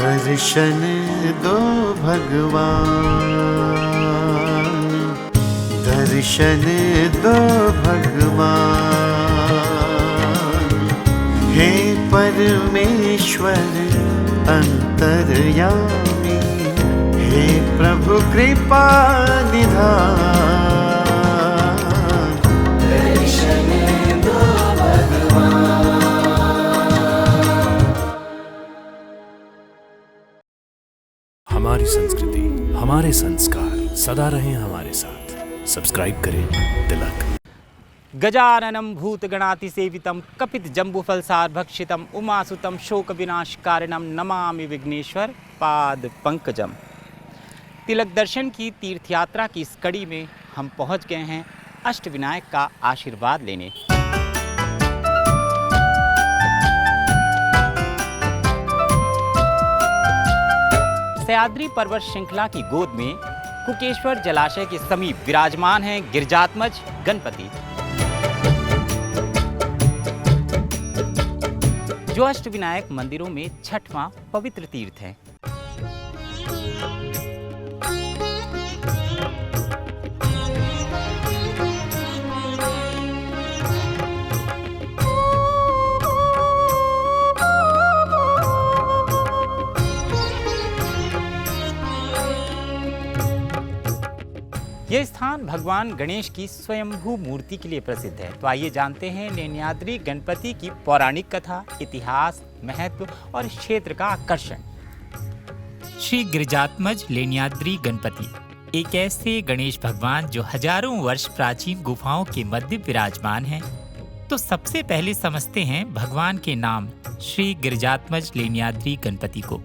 दर्शन दो भगवान, दर्शन दो भगवान। हे परमेश्वर अंतर्यामी, हे प्रभु कृपा निधान। दर्शन दो भगवान। हमारी संस्कृति, हमारे संस्कार सदा रहें हमारे साथ। सब्सक्राइब करें तिलक। गजाननं भूतगणातिसेवितं कपितजम्बूफलसार भक्षितं उमासुतं शोकविनाशकारणं नमामि विघ्नेश्वर पाद पंकजम। तिलक दर्शन की तीर्थ यात्रा की इस कड़ी में हम पहुंच गए हैं अष्टविनायक का आशीर्वाद लेने। सह्याद्री पर्वत श्रृंखला की गोद में कुकेश्वर जलाशय के समीप विराजमान हैं गिरिजात्मज गणपति, जो अष्टविनायक मंदिरों में छठवां पवित्र तीर्थ है। यह स्थान भगवान गणेश की स्वयंभू मूर्ति के लिए प्रसिद्ध है। तो आइए जानते हैं लेण्याद्री गणपति की पौराणिक कथा, इतिहास, महत्व और क्षेत्र का आकर्षण। श्री गिरिजात्मज लेण्याद्री गणपति एक ऐसे गणेश भगवान जो हजारों वर्ष प्राचीन गुफाओं के मध्य विराजमान हैं। तो सबसे पहले समझते हैं भगवान के नाम श्री गिरिजात्मज लेण्याद्री गणपति को,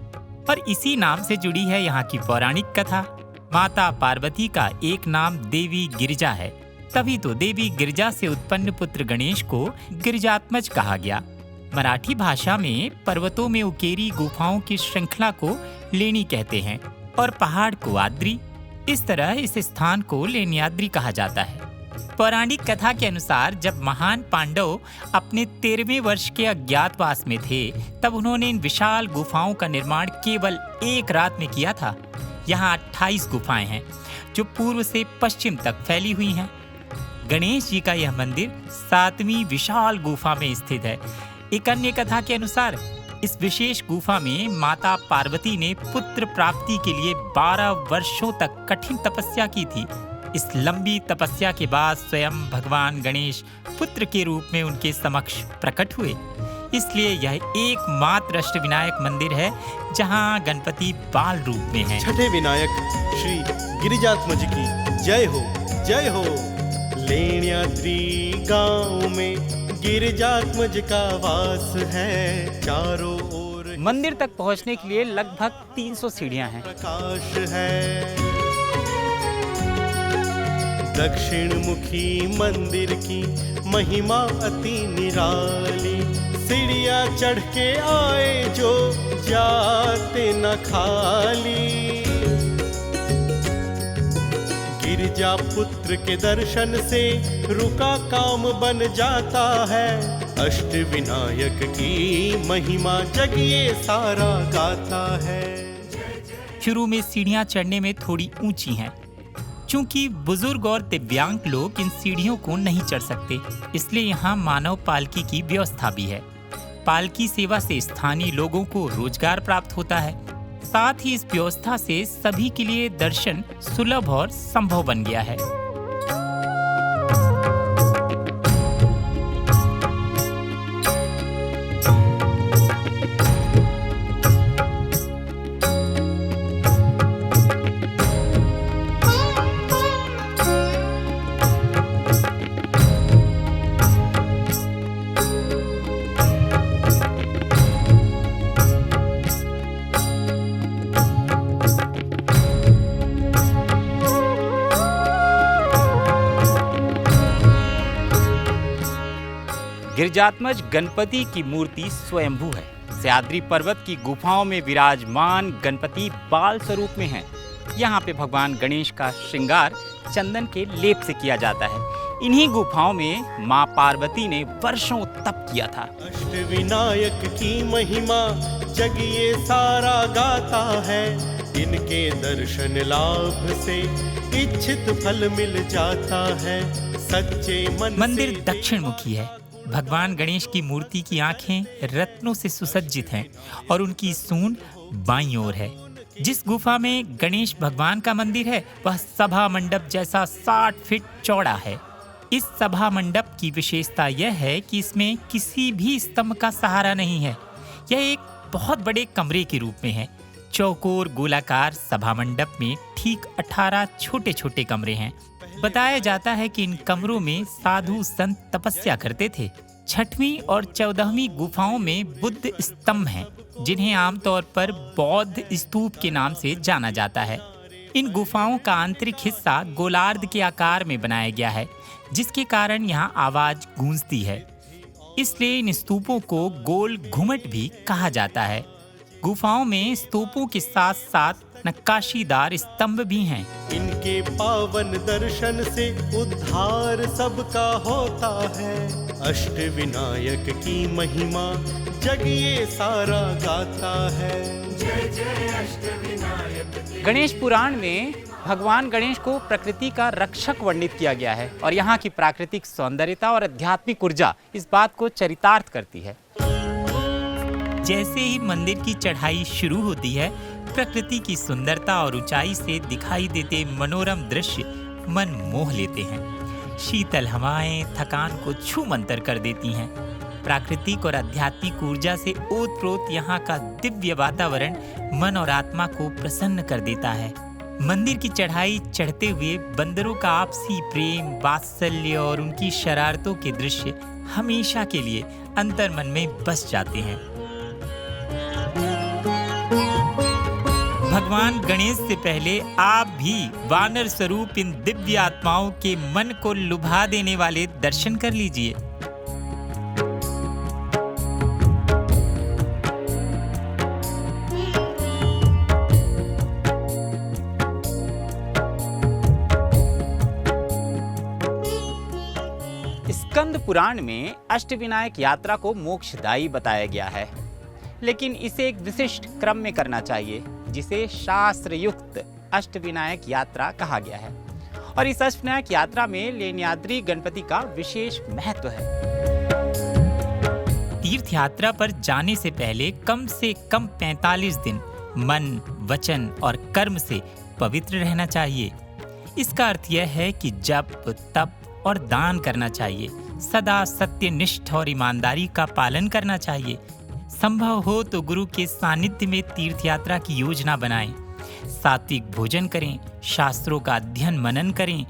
और इसी नाम से जुड़ी है यहाँ की पौराणिक कथा। माता पार्वती का एक नाम देवी गिरिजा है, तभी तो देवी गिरिजा से उत्पन्न पुत्र गणेश को गिरिजात्मज कहा गया। मराठी भाषा में पर्वतों में उकेरी गुफाओं की श्रृंखला को लेणी कहते हैं और पहाड़ को आद्री। इस तरह इस स्थान को लेण्याद्री कहा जाता है। पौराणिक कथा के अनुसार जब महान पांडव अपने 13वें वर्ष के अज्ञातवास में थे, तब उन्होंने इन विशाल गुफाओं का निर्माण केवल एक रात में किया था। यहाँ 28 गुफाएं हैं जो पूर्व से पश्चिम तक फैली हुई हैं। गणेश जी का यह मंदिर 7वीं विशाल गुफा में स्थित है। एक अन्य कथा के अनुसार इस विशेष गुफा में माता पार्वती ने पुत्र प्राप्ति के लिए 12 वर्षों तक कठिन तपस्या की थी। इस लंबी तपस्या के बाद स्वयं भगवान गणेश पुत्र के रूप में उनके समक्ष प्रकट हुए। इसलिए यह एकमात्र अष्टविनायक मंदिर है जहां गणपति बाल रूप में हैं। छठे विनायक श्री गिरिजात्मज की जय हो, जय हो। लेण्याद्री गांव में गिरिजात्मज का वास है, चारों ओर मंदिर तक पहुंचने के लिए लगभग 300 सीढ़ियां हैं। प्रकाश है। दक्षिण मुखी मंदिर की महिमा अति निराली, सीढ़ियाँ चढ़ के आए जो जाते न खाली। गिरिजा पुत्र के दर्शन से रुका काम बन जाता है। अष्टविनायक की महिमा जग ये सारा गाता है। शुरू में सीढ़ियां चढ़ने में थोड़ी ऊंची हैं, चूंकि बुजुर्ग और दिव्यांग लोग इन सीढ़ियों को नहीं चढ़ सकते, इसलिए यहाँ मानव पालकी की व्यवस्था भी है। पालकी सेवा से स्थानीय लोगों को रोजगार प्राप्त होता है। साथ ही इस व्यवस्था से सभी के लिए दर्शन सुलभ और संभव बन गया है। गिरिजात्मज गणपति की मूर्ति स्वयंभू है। सह्याद्री पर्वत की गुफाओं में विराजमान गणपति बाल स्वरूप में हैं। यहाँ पे भगवान गणेश का श्रृंगार चंदन के लेप से किया जाता है। इन्हीं गुफाओं में माँ पार्वती ने वर्षों तप किया था। अष्टविनायक की महिमा जग ये सारा गाता है। इनके दर्शन लाभ से इच्छित फल मिल जाता है। सच्चे मन मंदिर से दक्षिण मुखी है। भगवान गणेश की मूर्ति की आंखें रत्नों से सुसज्जित हैं और उनकी सूंड बाईं ओर है। जिस गुफा में गणेश भगवान का मंदिर है वह सभा मंडप जैसा 60 फीट चौड़ा है। इस सभा मंडप की विशेषता यह है कि इसमें किसी भी स्तंभ का सहारा नहीं है। यह एक बहुत बड़े कमरे के रूप में है। चौकोर गोलाकार सभा मंडप में ठीक 18 छोटे छोटे कमरे हैं। बताया जाता है कि इन कमरों में साधु संत तपस्या करते थे। 6वीं और 14वीं गुफाओं में बुद्ध स्तंभ हैं, जिन्हें आमतौर पर बौद्ध स्तूप के नाम से जाना जाता है। इन गुफाओं का आंतरिक हिस्सा गोलार्ध के आकार में बनाया गया है, जिसके कारण यहाँ आवाज गूंजती है। इसलिए इन स्तूपों को गोल घुमट भी कहा जाता है। गुफाओं में स्तूपों के साथ साथ नक्काशीदार स्तंभ भी हैं। इनके पावन दर्शन से उद्धार सबका होता है। अष्टविनायक की महिमा जग ये सारा गाता है। जय जय अष्टविनायक। गणेश पुराण में भगवान गणेश को प्रकृति का रक्षक वर्णित किया गया है और यहाँ की प्राकृतिक सौंदर्यता और आध्यात्मिक ऊर्जा इस बात को चरितार्थ करती है। जैसे ही मंदिर की चढ़ाई शुरू होती है, प्रकृति की सुंदरता और ऊंचाई से दिखाई देते मनोरम दृश्य मन मोह लेते हैं। शीतल हवाएं थकान को छू मंतर कर देती हैं। प्राकृतिक और आध्यात्मिक ऊर्जा से ओतप्रोत यहाँ का दिव्य वातावरण मन और आत्मा को प्रसन्न कर देता है। मंदिर की चढ़ाई चढ़ते हुए बंदरों का आपसी प्रेम, वात्सल्य और उनकी शरारतों के दृश्य हमेशा के लिए अंतर्मन में बस जाते हैं। भगवान गणेश से पहले आप भी वानर स्वरूप इन दिव्य आत्माओं के मन को लुभा देने वाले दर्शन कर लीजिए। स्कंद पुराण में अष्टविनायक यात्रा को मोक्षदायी बताया गया है, लेकिन इसे एक विशिष्ट क्रम में करना चाहिए, जिसे शास्त्र युक्त अष्टविनायक यात्रा कहा गया है। और इस अष्टविनायक यात्रा में लेण्याद्री गणपति का विशेष महत्व है। तीर्थ यात्रा पर जाने से पहले कम से कम 45 दिन मन, वचन और कर्म से पवित्र रहना चाहिए। इसका अर्थ यह है कि जप, तप और दान करना चाहिए। सदा सत्यनिष्ठ और ईमानदारी का पालन करना चाहिए। संभव हो तो गुरु के सानिध्य में तीर्थ यात्रा की योजना बनाएं। सात्विक भोजन करें, शास्त्रों का अध्ययन मनन करें,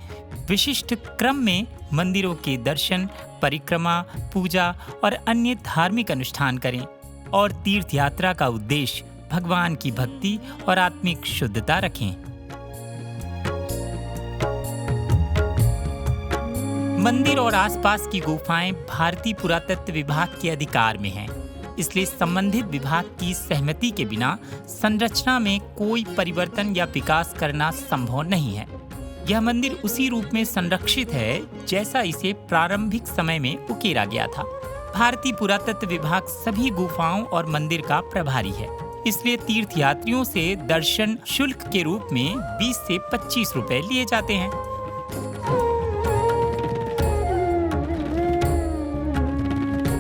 विशिष्ट क्रम में मंदिरों के दर्शन, परिक्रमा, पूजा और अन्य धार्मिक अनुष्ठान करें। और तीर्थ यात्रा का उद्देश्य भगवान की भक्ति और आत्मिक शुद्धता रखें। मंदिर और आसपास की गुफाएं भारतीय पुरातत्व विभाग के अधिकार में हैं। इसलिए संबंधित विभाग की सहमति के बिना संरचना में कोई परिवर्तन या विकास करना संभव नहीं है। यह मंदिर उसी रूप में संरक्षित है जैसा इसे प्रारंभिक समय में उकेरा गया था। भारतीय पुरातत्व विभाग सभी गुफाओं और मंदिर का प्रभारी है। इसलिए तीर्थ यात्रियों से दर्शन शुल्क के रूप में 20 से 25 रुपए लिए जाते हैं।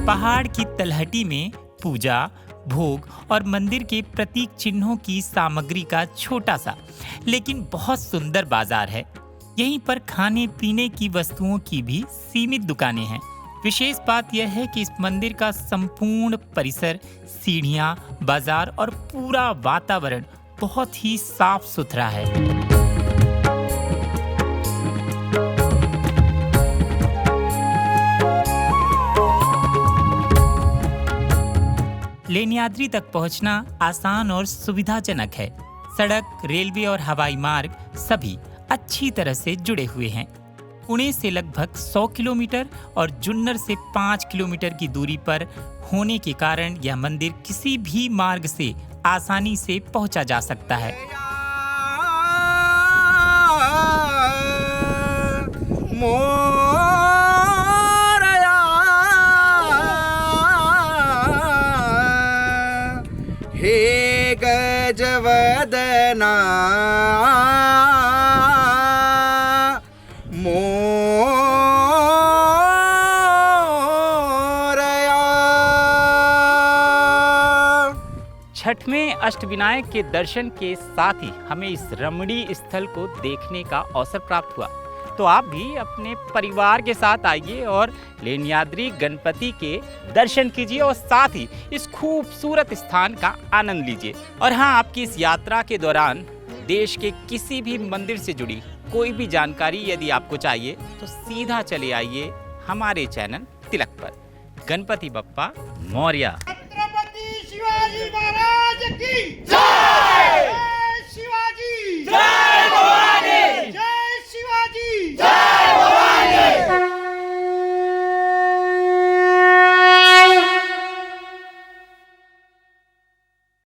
पहाड़ की तलहटी में पूजा, भोग और मंदिर के प्रतीक चिन्हों की सामग्री का छोटा सा लेकिन बहुत सुंदर बाजार है। यहीं पर खाने पीने की वस्तुओं की भी सीमित दुकानें हैं। विशेष बात यह है कि इस मंदिर का संपूर्ण परिसर, सीढ़ियां, बाजार और पूरा वातावरण बहुत ही साफ सुथरा है। लेण्याद्री तक पहुंचना आसान और सुविधाजनक है। सड़क, रेलवे और हवाई मार्ग सभी अच्छी तरह से जुड़े हुए हैं। पुणे से लगभग 100 किलोमीटर और जुन्नर से 5 किलोमीटर की दूरी पर होने के कारण यह मंदिर किसी भी मार्ग से आसानी से पहुंचा जा सकता है। मोर गजवदना छठ में अष्टविनायक के दर्शन के साथ ही हमें इस रमणीय स्थल को देखने का अवसर प्राप्त हुआ। तो आप भी अपने परिवार के साथ आइए और लेण्याद्री गणपति के दर्शन कीजिए और साथ ही इस खूबसूरत स्थान का आनंद लीजिए। और हाँ, आपकी इस यात्रा के दौरान देश के किसी भी मंदिर से जुड़ी कोई भी जानकारी यदि आपको चाहिए तो सीधा चले आइए हमारे चैनल तिलक पर। गणपति बप्पा मौर्य।